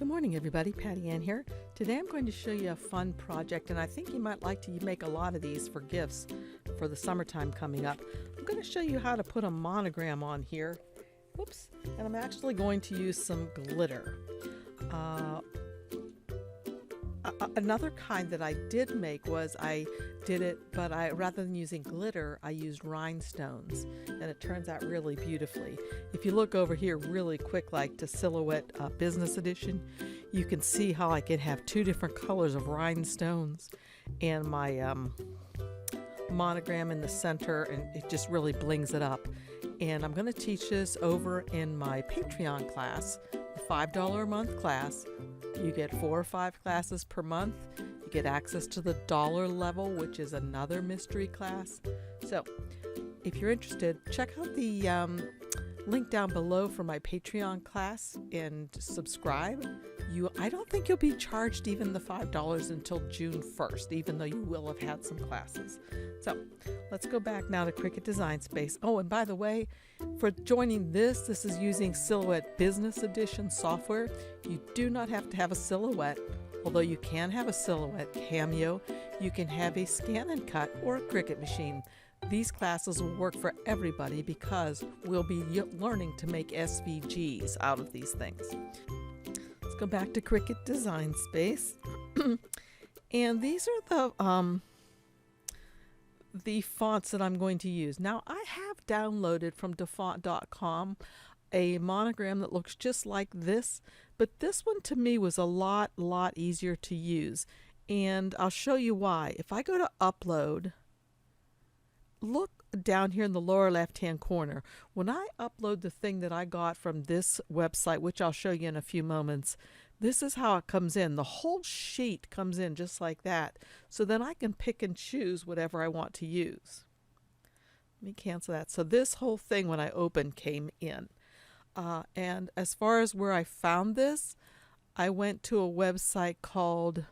Good morning everybody, Patty Ann here. Today I'm going to show you a fun project, and I think you might like to make a lot of these for gifts for the summertime coming up. I'm going to show you how to put a monogram on here. Whoops. And I'm actually going to use some glitter. Another kind that I did make was but rather than using glitter, I used rhinestones, and it turns out really beautifully. If you look over here really quick, like to Silhouette Business Edition, you can see how I can have two different colors of rhinestones and my monogram in the center, and it just really blings it up. And I'm going to teach this over in my Patreon class, the $5 a month class. You get 4 or 5 classes per month. You get access to the dollar level, which is another mystery class. So if you're interested, check out the link down below for my Patreon class and subscribe. I don't think you'll be charged even the $5 until June 1st, even though you will have had some classes. So let's go back now to Cricut Design Space. Oh, and by the way, for joining this is using Silhouette Business Edition software. You do not have to have a Silhouette, although you can have a Silhouette Cameo. You can have a Scan and Cut or a Cricut machine. These classes will work for everybody because we'll be learning to make SVGs out of these things. Let's go back to Cricut Design Space. And these are the fonts that I'm going to use. Now, I have downloaded from dafont.com a monogram that looks just like this, but this one to me was a lot easier to use, and I'll show you why. If I go to upload, look down here in the lower left hand corner. When I upload the thing that I got from this website, which I'll show you in a few moments, this is how it comes in. The whole sheet comes in just like that. So then I can pick and choose whatever I want to use. Let me cancel that. So this whole thing, when I opened, came in. And as far as where I found this, I went to a website called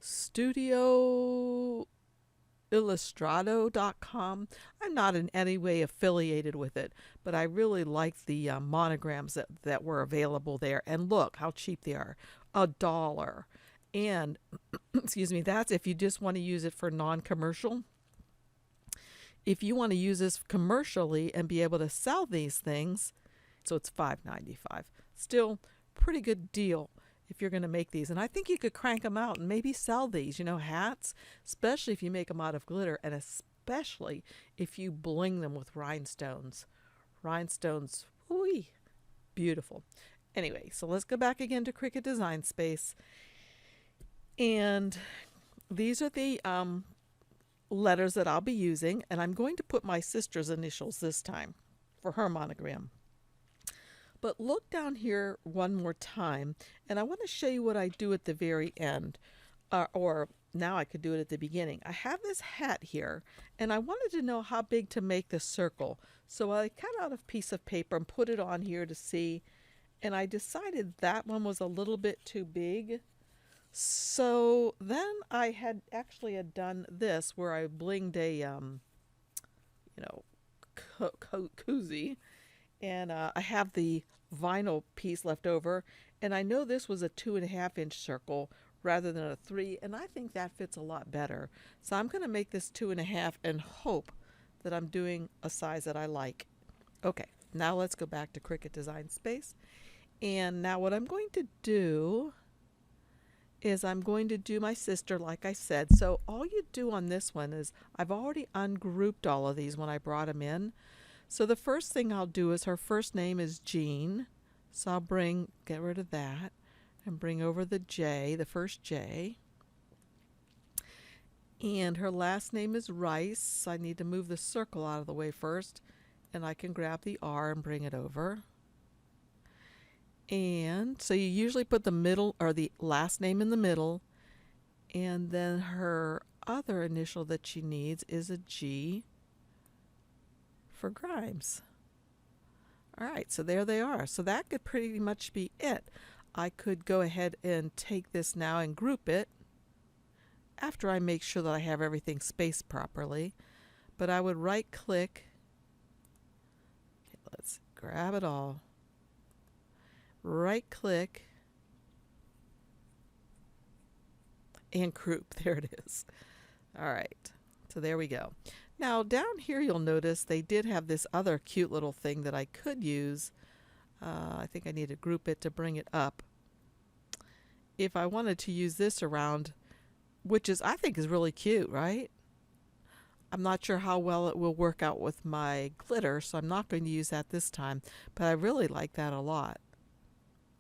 StudioIllustrado.com. I'm not in any way affiliated with it, but I really liked the monograms that were available there. And look how cheap they are, $1. And excuse me, that's if you just want to use it for non-commercial. If you want to use this commercially and be able to sell these things, so it's $5.95. Still pretty good deal if you're going to make these. And I think you could crank them out and maybe sell these, hats, especially if you make them out of glitter, and especially if you bling them with rhinestones. Rhinestones, whoo-wee, beautiful. Anyway, so let's go back again to Cricut Design Space. And these are the letters that I'll be using, and I'm going to put my sister's initials this time for her monogram. But look down here one more time, and I want to show you what I do at the very end, or now I could do it at the beginning. I have this hat here, and I wanted to know how big to make the circle. So I cut out a piece of paper and put it on here to see, and I decided that one was a little bit too big. So then I had done this where I blinged a, koozie. And I have the vinyl piece left over, and I know this was a 2.5-inch circle rather than a 3, and I think that fits a lot better. So I'm going to make this 2.5 and hope that I'm doing a size that I like. Okay, now let's go back to Cricut Design Space. And now what I'm going to do is I'm going to do my sister like I said. So all you do on this one is I've already ungrouped all of these when I brought them in. So the first thing I'll do is her first name is Jean. So I'll get rid of that and bring over the J, the first J. And her last name is Rice. I need to move the circle out of the way first, and I can grab the R and bring it over. And so you usually put the middle or the last name in the middle, and then her other initial that she needs is a G for Grimes. All right, so there they are. So that could pretty much be it. I could go ahead and take this now and group it after I make sure that I have everything spaced properly. But I would right click. Okay, let's grab it all. Right click and group. There it is. All right, so there we go. Now down here you'll notice they did have this other cute little thing that I could use. I think I need to group it to bring it up. If I wanted to use this around, which is I think is really cute, right? I'm not sure how well it will work out with my glitter, so I'm not going to use that this time, but I really like that a lot.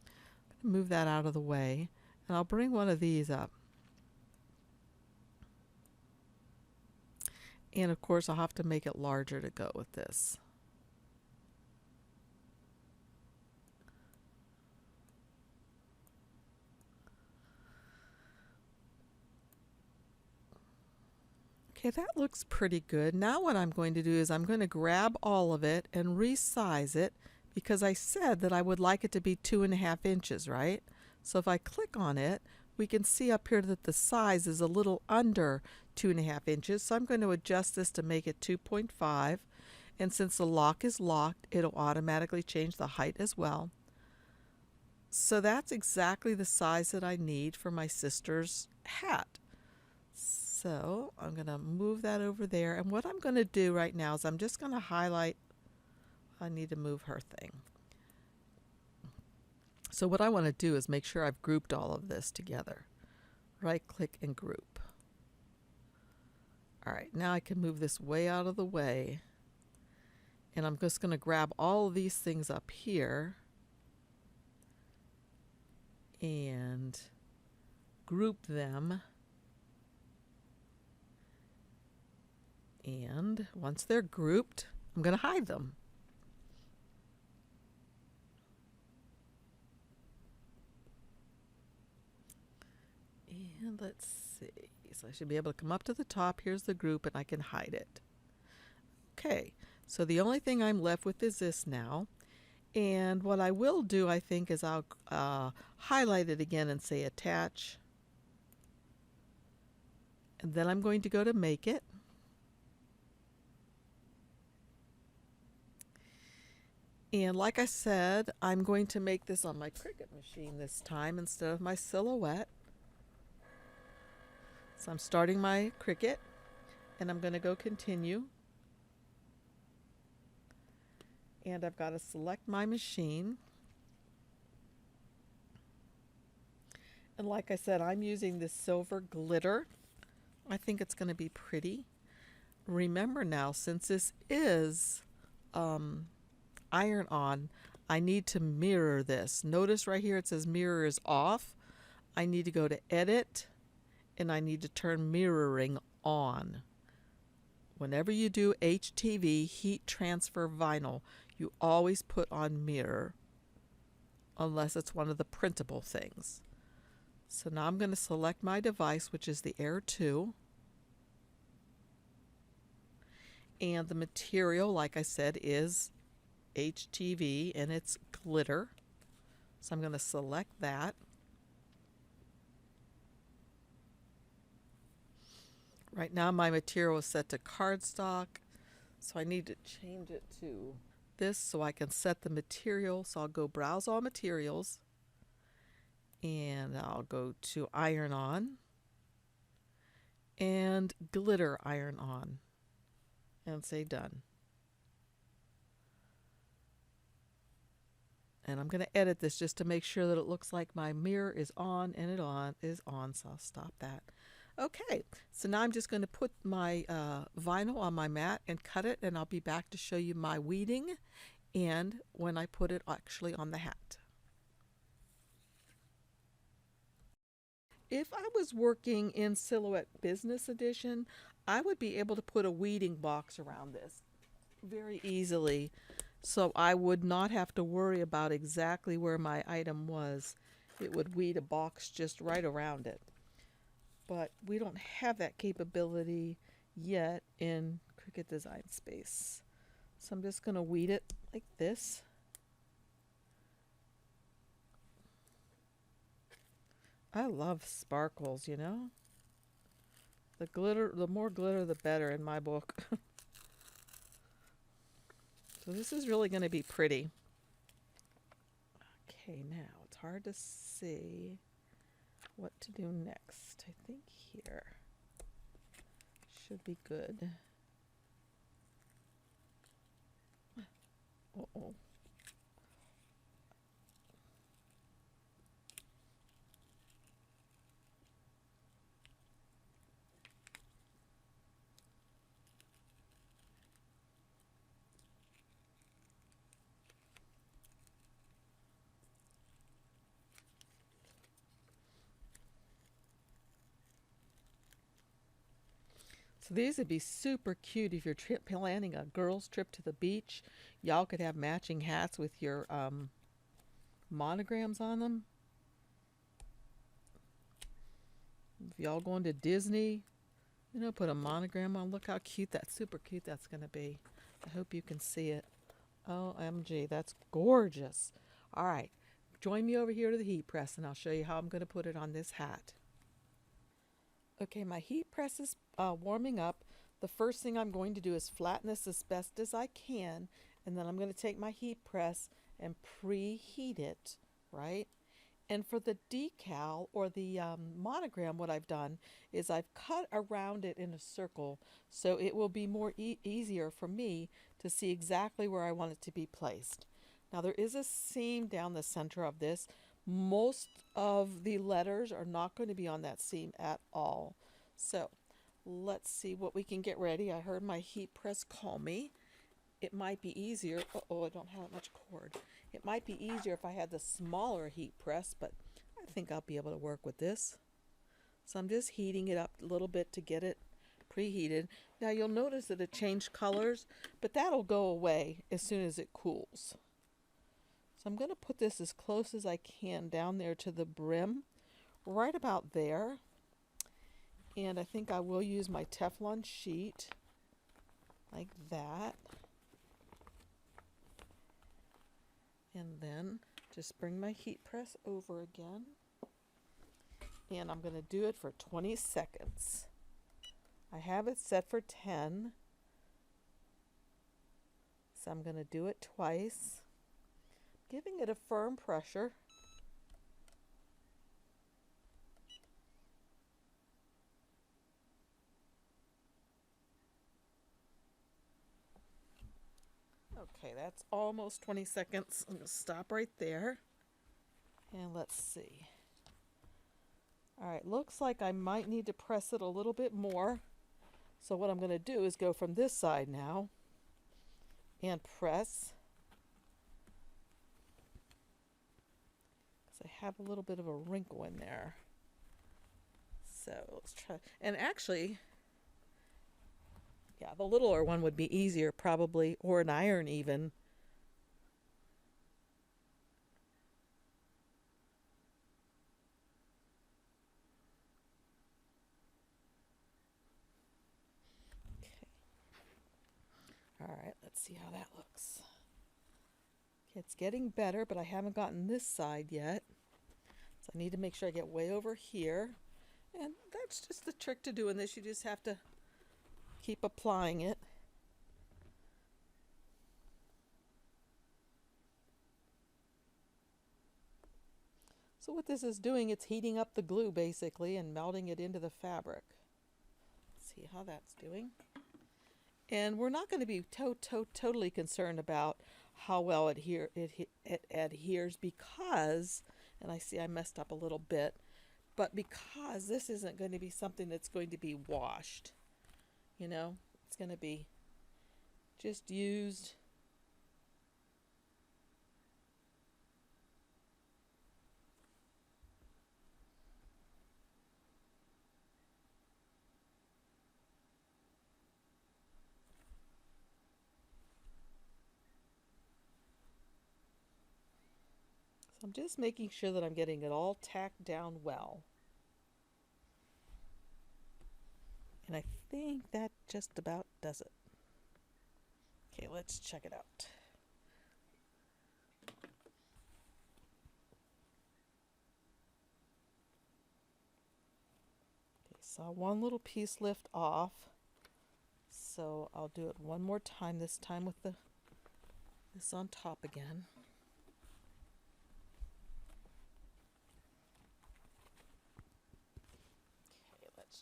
I'm going to move that out of the way, and I'll bring one of these up. And of course I'll have to make it larger to go with this. Okay, that looks pretty good. Now what I'm going to do is I'm going to grab all of it and resize it, because I said that I would like it to be 2.5 inches, right? So if I click on it, we can see up here that the size is a little under 2.5 inches. So I'm going to adjust this to make it 2.5. And since the lock is locked, it'll automatically change the height as well. So that's exactly the size that I need for my sister's hat. So I'm going to move that over there. And what I'm going to do right now is I'm just going to highlight. I need to move her thing. So what I want to do is make sure I've grouped all of this together. Right click and group. All right, now I can move this way out of the way. And I'm just going to grab all of these things up here and group them. And once they're grouped, I'm going to hide them. And let's see. So I should be able to come up to the top. Here's the group, and I can hide it. Okay, so the only thing I'm left with is this now. And what I will do, I think, is I'll highlight it again and say attach. And then I'm going to go to make it. And like I said, I'm going to make this on my Cricut machine this time instead of my Silhouette. So I'm starting my Cricut, and I'm going to go continue. And I've got to select my machine. And like I said, I'm using this silver glitter. I think it's going to be pretty. Remember now, since this is iron on, I need to mirror this. Notice right here it says mirror is off. I need to go to edit, and I need to turn mirroring on. Whenever you do HTV, heat transfer vinyl, you always put on mirror, unless it's one of the printable things. So now I'm going to select my device, which is the Air 2. And the material, like I said, is HTV, and it's glitter. So I'm going to select that. Right now my material is set to cardstock, so I need to change it to this so I can set the material. So I'll go browse all materials, and I'll go to iron on and glitter iron on and say done. And I'm going to edit this just to make sure that it looks like my mirror is on, and it is on, so I'll stop that. Okay, so now I'm just going to put my vinyl on my mat and cut it, and I'll be back to show you my weeding and when I put it actually on the hat. If I was working in Silhouette Business Edition, I would be able to put a weeding box around this very easily, so I would not have to worry about exactly where my item was. It would weed a box just right around it. But we don't have that capability yet in Cricut Design Space. So I'm just going to weed it like this. I love sparkles, you know. The glitter, the more glitter the better in my book. So this is really going to be pretty. Okay, now it's hard to see. what to do next. I think here should be good. Uh-oh. So these would be super cute if you're planning a girls' trip to the beach. Y'all could have matching hats with your monograms on them. If y'all going to Disney, you know, put a monogram on. Look how cute that, super cute that's going to be. I hope you can see it. OMG, that's gorgeous. All right, join me over here to the heat press and I'll show you how I'm going to put it on this hat. Okay, my heat press is warming up. The first thing I'm going to do is flatten this as best as I can, and then I'm going to take my heat press and preheat it, right? And for the decal or the monogram, what I've done is I've cut around it in a circle so it will be more easier for me to see exactly where I want it to be placed. Now there is a seam down the center of this. Most of the letters are not going to be on that seam at all. So let's see what we can get ready. I heard my heat press call me. It might be easier. Uh-oh, I don't have that much cord. It might be easier if I had the smaller heat press, but I think I'll be able to work with this. So I'm just heating it up a little bit to get it preheated. Now you'll notice that it changed colors, but that'll go away as soon as it cools. So I'm going to put this as close as I can down there to the brim, right about there. And I think I will use my Teflon sheet like that. And then just bring my heat press over again. And I'm going to do it for 20 seconds. I have it set for 10. So I'm going to do it twice, giving it a firm pressure. Okay, that's almost 20 seconds. I'm going to stop right there. And let's see. All right, looks like I might need to press it a little bit more. So what I'm going to do is go from this side now and press. Because I have a little bit of a wrinkle in there. So let's try. And actually, yeah, the littler one would be easier probably, or an iron even. Okay. All right, let's see how that looks. Okay, it's getting better, but I haven't gotten this side yet. So I need to make sure I get way over here. And that's just the trick to doing this. You just have to keep applying it. So what this is doing, it's heating up the glue basically and melting it into the fabric. Let's see how that's doing. And we're not going to be totally concerned about how well it adheres because, and I see I messed up a little bit, but because this isn't going to be something that's going to be washed. You know, it's going to be just used. So I'm just making sure that I'm getting it all tacked down well. And I think that just about does it. Okay, let's check it out. Okay, saw one little piece lift off. So I'll do it one more time, this time with this on top again.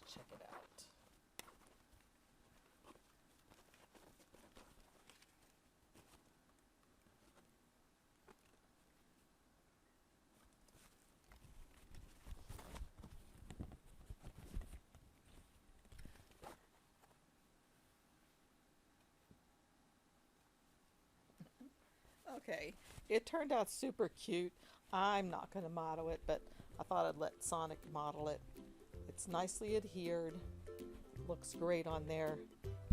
Let's check it out. Okay, it turned out super cute. I'm not going to model it, but I thought I'd let Sonic model it. It's nicely adhered, looks great on there,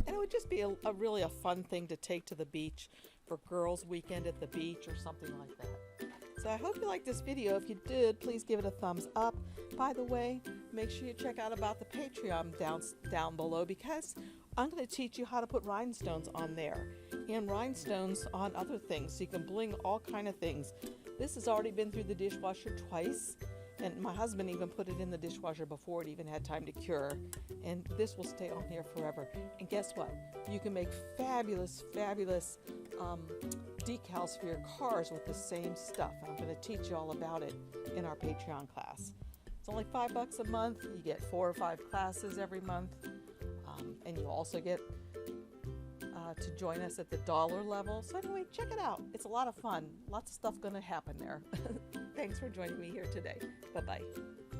and it would just be a really a fun thing to take to the beach for girls' weekend at the beach or something like that. So I hope you liked this video. If you did, please give it a thumbs up. By the way, make sure you check out about the Patreon down below, because I'm going to teach you how to put rhinestones on there and rhinestones on other things, so you can bling all kind of things. This has already been through the dishwasher twice, and my husband even put it in the dishwasher before it even had time to cure, and this will stay on here forever. And guess what? You can make fabulous decals for your cars with the same stuff. I'm going to teach you all about it in our Patreon class. It's only $5 a month. You get 4 or 5 classes every month, and you also get to join us at the dollar level. So anyway, check it out. It's a lot of fun. Lots of stuff going to happen there. Thanks for joining me here today. Bye-bye.